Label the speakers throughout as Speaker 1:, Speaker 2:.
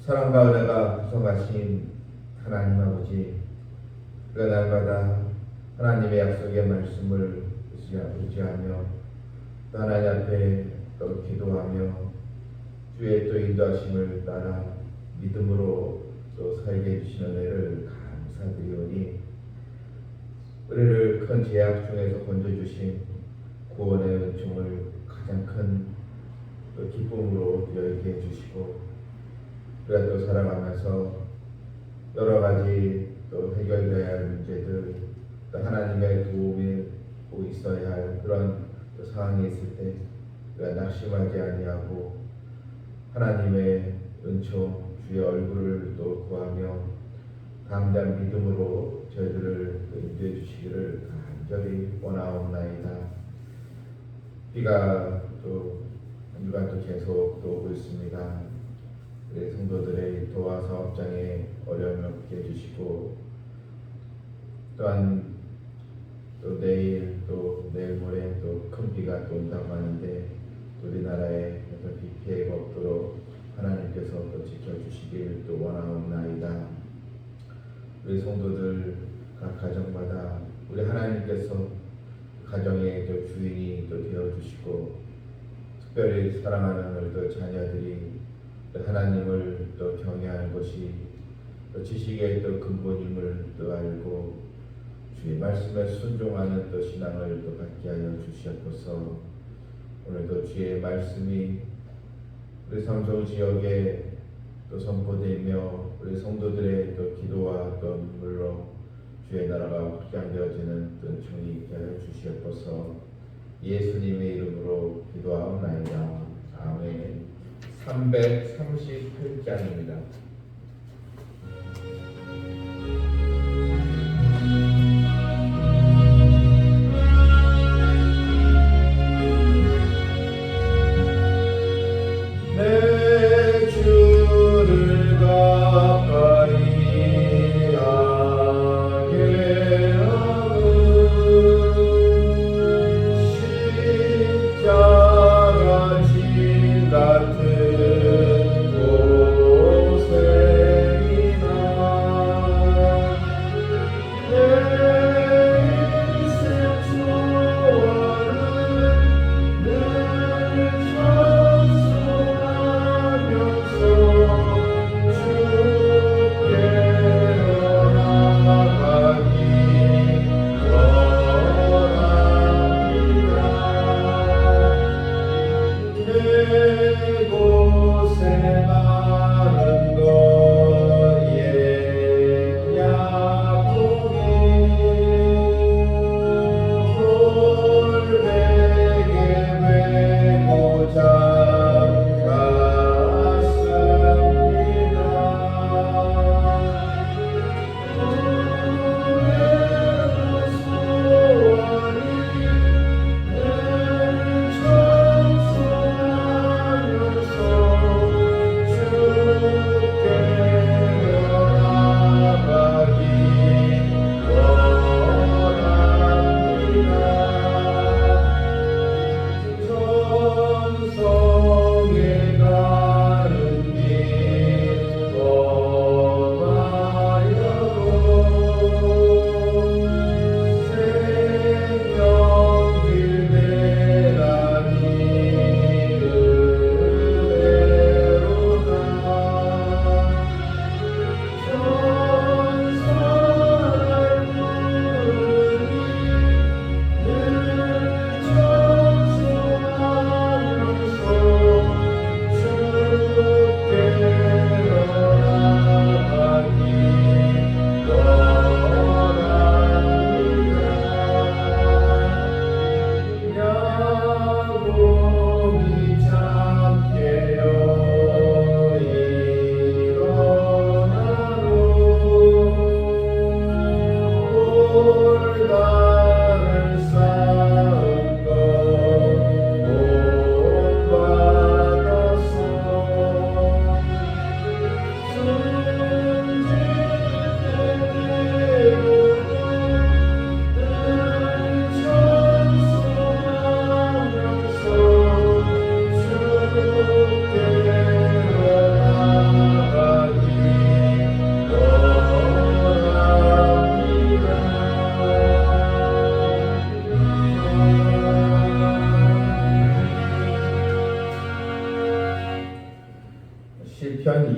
Speaker 1: 사랑과 은혜가 구성하신 하나님 아버지, 그 날마다 하나님의 약속의 말씀을 의지하며 또 하나님 앞에 또 기도하며 주의 또 인도하심을 따라 믿음으로 또 살게 해주시는 은혜를 감사드리오니, 우리를 큰 죄악 중에서 건져주신 구원의 은총을 가장 큰 기쁨으로 열게 해주시고, 우리가 또 살아가면서 여러 가지 또 해결되어야 할 문제들, 또 하나님의 도움이 꼭 있어야 할 그런 또 상황이 있을 때 우리가 낙심하지 아니하고 하나님의 은총, 주의 얼굴을 또 구하며 담대한 믿음으로 저희들을 인도해 주시기를 간절히 원하옵나이다. 비가 또 한 주간 또 계속 또 오고 있습니다. 우리 성도들의 도와 사업장에 어려움을 없게 해주시고, 또한 또 내일 모레 또 큰 비가 또 온다고 하는데 우리나라에 비 피해가 없도록 하나님께서 또 지켜주시길 또 원하옵나이다. 우리 성도들 각 가정마다 우리 하나님께서 가정의 또 주인이 또 되어주시고, 특별히 사랑하는 우리 또 자녀들이 하나님을 또 경외하는 것이 또 지식의 또 근본임을 또 알고 주의 말씀에 순종하는 또 신앙을 또 갖게 하여 주시옵소서. 오늘도 주의 말씀이 우리 삼성 지역에 또 선포되며 우리 성도들의 또 기도와 또 눈물로 주의 나라가 확장되어지는 또 은총이 있게 하여 주시옵소서. 예수님의 이름으로 기도하옵나이다. 아멘. 338장입니다. 내 주를 가까이 하게 하는 십자가 진 같은 곳에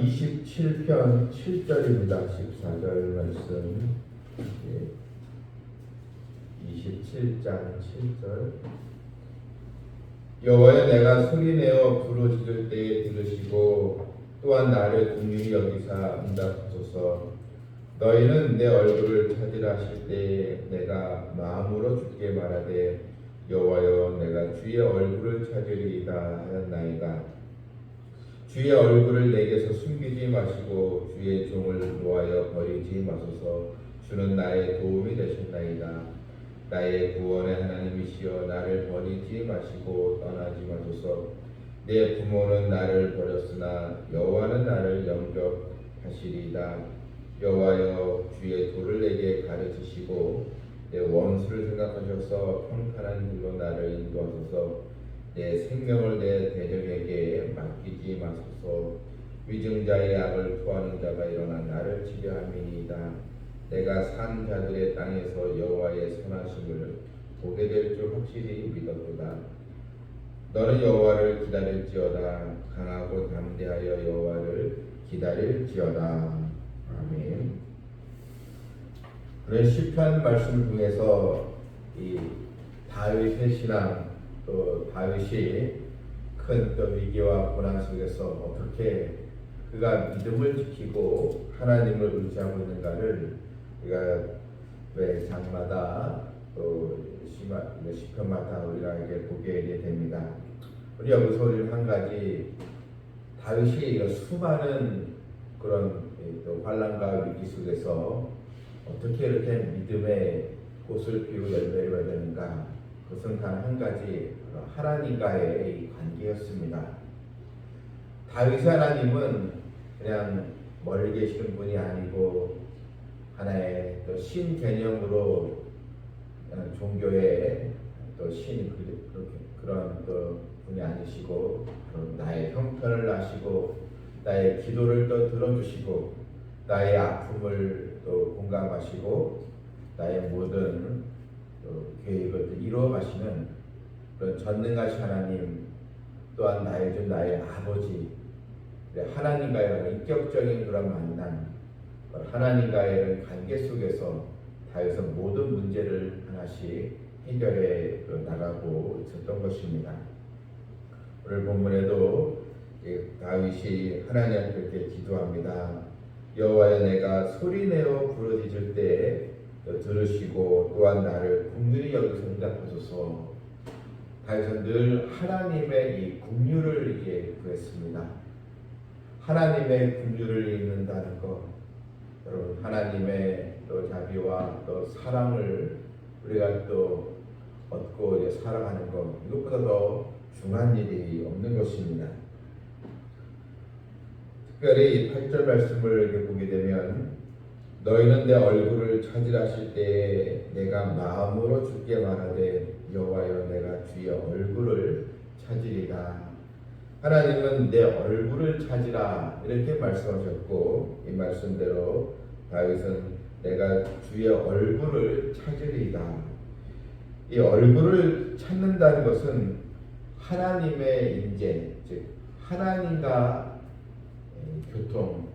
Speaker 1: 시편 27편 7절입니다. 14절 말씀. 27장 7절. 여호와여, 내가 소리내어 부르짖을 때에 들으시고 또한 나를 긍휼히 여기사 응답하소서. 너희는 내 얼굴을 찾으라 하실 때에 내가 마음으로 주께 말하되 여호와여, 내가 주의 얼굴을 찾으리이다 하였나이다. 주의 얼굴을 내게서 숨기지 마시고 주의 종을 놓아여 버리지 마소서. 주는 나의 도움이 되셨나이다. 나의 구원의 하나님이시여, 나를 버리지 마시고 떠나지 마소서. 내 부모는 나를 버렸으나 여호와는 나를 영접하시리이다. 여호와여, 주의 도를 내게 가르치시고 내 원수를 생각하셔서 평탄한 길로 나를 인도하소서. 내 생명을 내 대적에게 맡기지 마소서. 위증자의 악을 토하는 자가 일어나 나를 치려함이니이다. 내가 산 자들의 땅에서 여호와의 선하심을 보게 될 줄 확실히 믿었도다. 너는 여호와를 기다릴지어다. 강하고 담대하여 여호와를 기다릴지어다. 아멘. 그런 시편 말씀을 통해서 이 다윗의 신앙, 또 다윗이 큰 또 위기와 고난 속에서 어떻게 그가 믿음을 지키고 하나님을 의지하고 있는가를 우리가 매 장마다 또 시편마다 우리가 이렇게 보게 됩니다. 우리 여기서 우리는 한 가지, 다윗이 수많은 그런 또 환난과 위기 속에서 어떻게 이렇게 믿음의 꽃을 피우고 열매를 맺는가, 그것은 단 한 가지, 하나님과의 관계였습니다. 다윗의 하나님은 그냥 멀리 계시는 분이 아니고 하나의 또 신 개념으로 종교의 또 신 그런 또 분이 아니시고, 나의 형편을 아시고 나의 기도를 또 들어주시고 나의 아픔을 또 공감하시고 나의 모든 또 계획을 이루어 가시는 그런 전능하신 하나님, 또한 나의 아버지, 하나님과의 인격적인 그런 만남, 하나님과의 관계 속에서 다윗은 모든 문제를 하나씩 해결해 나가고 있었던 것입니다. 오늘 본문에도 다윗이 하나님 앞에 이렇게 기도합니다. 여호와여, 내가 소리내어 부르짖을 때 들으시고 또한 나를 긍휼히 여기서 응답하소서. 다윗은 늘 하나님의 이 긍휼을 구했습니다. 하나님의 긍휼을 입는다는 것, 여러분, 하나님의 또 자비와 또 사랑을 우리가 또 얻고 살아가는 것, 이것보다 더 중요한 일이 없는 것입니다. 특별히 8절 말씀을 이렇게 보게 되면, 너희는 내 얼굴을 찾으라 하실 때에 내가 마음으로 주께 말하되 여호와여, 내가 주의 얼굴을 찾으리라. 하나님은 내 얼굴을 찾으라 이렇게 말씀하셨고, 이 말씀대로 다윗은 내가 주의 얼굴을 찾으리이다. 이 얼굴을 찾는다는 것은 하나님의 임재, 즉 하나님과 교통,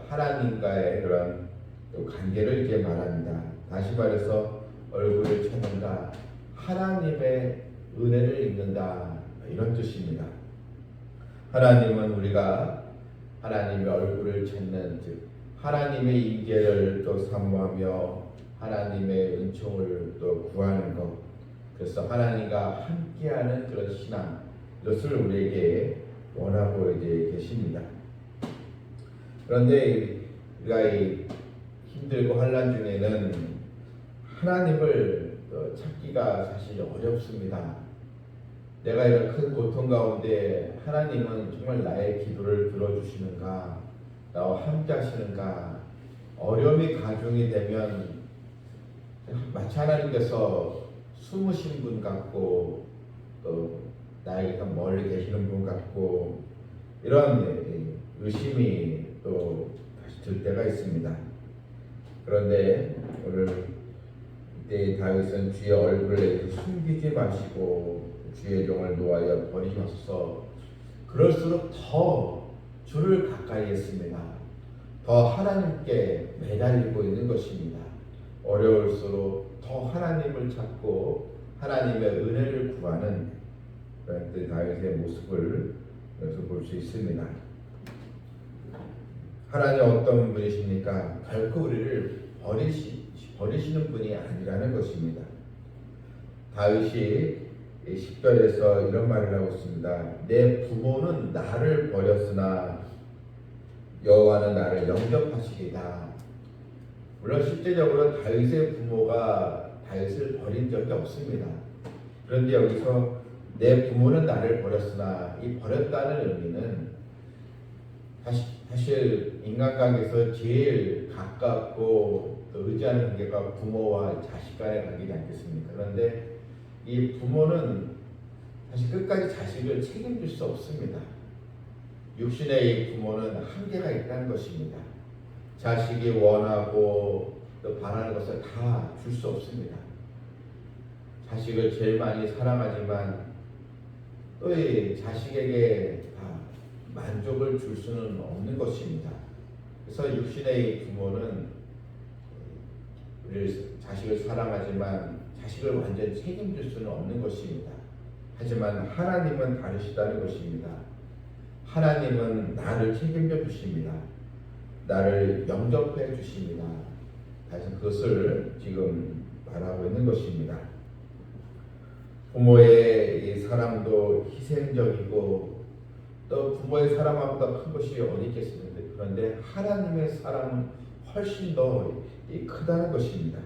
Speaker 1: 하나님과의 그런 관계를 말합니다. 다시 말해서 얼굴을 찾는다, 하나님의 은혜를 입는다, 이런 뜻입니다. 하나님은 우리가 하나님의 얼굴을 찾는, 즉 하나님의 임재를 또 사모하며 하나님의 은총을 또 구하는 것, 그래서 하나님과 함께하는 그런 신앙, 이것을 우리에게 원하고 계십니다. 그런데 우리가 이 힘들고 환난 중에는 하나님을 찾기가 사실 어렵습니다. 내가 이런 큰 고통 가운데 하나님은 정말 나의 기도를 들어주시는가, 나와 함께 하시는가, 어려움이 가중이 되면 마치 하나님께서 숨으신 분 같고 또 나에게 멀리 계시는 분 같고, 이런 의심이 또 다시 들 때가 있습니다. 그런데 오늘 이때 다윗은 주의 얼굴을 숨기지 마시고 주의 종을 놓아여 버리지 마소서. 그럴수록 더 주를 가까이 했습니다. 더 하나님께 매달리고 있는 것입니다. 어려울수록 더 하나님을 찾고 하나님의 은혜를 구하는 그런 다윗의 모습을 여기서 볼 수 있습니다. 하나님 어떤 분이십니까? 결코 우리를 버리시는 분이 아니라는 것입니다. 다윗이 10절에서 이런 말을 하고 있습니다. 내 부모는 나를 버렸으나 여호와는 나를 영접하시리다. 물론 실제적으로 다윗의 부모가 다윗을 버린 적이 없습니다. 그런데 여기서 내 부모는 나를 버렸으나 이 버렸다는 의미는 사실 인간관계에서 제일 가깝고 의지하는 관계가 부모와 자식 간의 관계지 않겠습니까? 그런데 이 부모는 사실 끝까지 자식을 책임질 수 없습니다. 육신의 이 부모는 한계가 있다는 것입니다. 자식이 원하고 또 바라는 것을 다 줄 수 없습니다. 자식을 제일 많이 사랑하지만 또 이 자식에게 다 만족을 줄 수는 없는 것입니다. 그래서 육신의 이 부모는 우리 자식을 사랑하지만 자식을 완전히 책임질 수는 없는 것입니다. 하지만 하나님은 다르시다는 것입니다. 하나님은 나를 책임져 주십니다. 나를 영접해 주십니다. 그래서 그것을 지금 말하고 있는 것입니다. 부모의 이 사랑도 희생적이고 또 부모의 사랑보다 큰 것이 어디 있겠습니까? 그런데 하나님의 사랑은 훨씬 더 크다는 것입니다.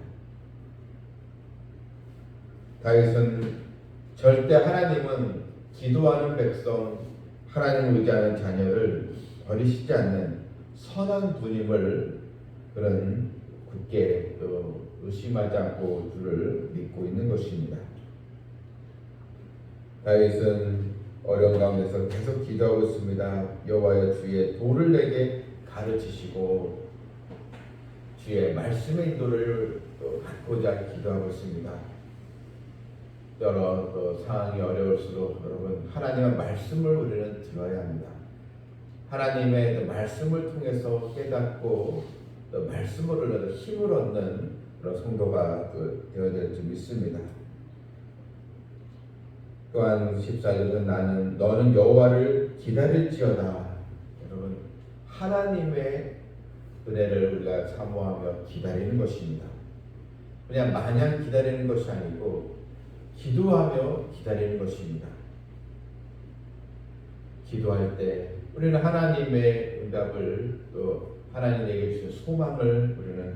Speaker 1: 다윗은 절대 하나님은 기도하는 백성, 하나님을 의지하는 자녀를 버리시지 않는 선한 분임을 그런 굳게 또 의심하지 않고 주를 믿고 있는 것입니다. 다윗은 어려운 가운데서 계속 기도하고 있습니다. 여호와여 주의 도를 내게 가르치시고 주의 말씀의 인도를 또 받고자 기도하고 있습니다. 여러 또 상황이 어려울수록 여러분 하나님의 말씀을 우리는 들어야 합니다. 하나님의 말씀을 통해서 깨닫고 또 말씀으로 힘을 얻는 그런 성도가 되어야 될 줄 믿습니다. 또한 14절은 너는 여호와를 기다릴지어다. 여러분 하나님의 은혜를 우리가 사모하며 기다리는 것입니다. 그냥 마냥 기다리는 것이 아니고 기도하며 기다리는 것입니다. 기도할 때 우리는 하나님의 응답을 또 하나님에게 주신 소망을 우리는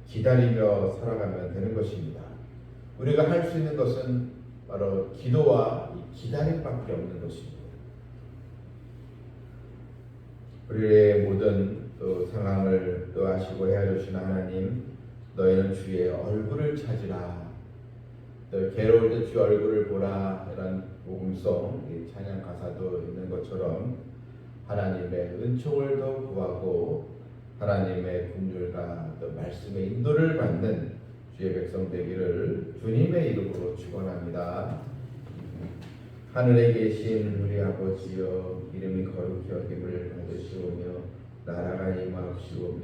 Speaker 1: 기다리며 살아가면 되는 것입니다. 우리가 할 수 있는 것은 바로 기도와 기다림밖에 없는 것입니다. 우리의 모든 또 상황을 또 아시고 헤아려주신 하나님, 너희는 주의 얼굴을 찾으라. 또 괴로울 때 주의 얼굴을 보라. 이런 복음성 찬양 가사도 있는 것처럼 하나님의 은총을 더 구하고 하나님의 긍휼과 또 말씀의 인도를 받는 주의 백성 되기를 주님의 이름으로 축원합니다. 하늘에 계신 우리 아버지여, 이름이 거룩히 여김을 받으시오며 나라가 임하옵시오며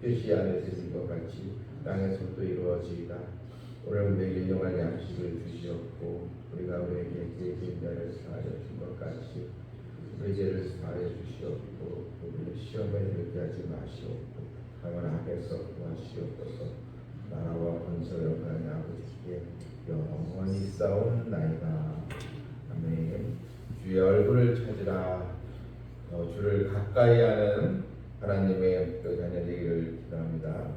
Speaker 1: 뜻이 하늘에서 이룬 것 같이 땅에서도 이루어지이다. 오늘 우리에게 일용할 양식을 주시옵고 우리가 우리에게 죄진 자를 사하여 준 것 같이 우리 죄를 사하여 주시옵고 우리를 시험에 들게 하지 마시옵고 다만 악에서 구하시옵소서. 나라와 권세를 영광의 아버지께 영원히 싸움나이다. 아멘. 주의 얼굴을 찾으라. 주를 가까이 하는 하나님의 자녀 되기를 기도합니다.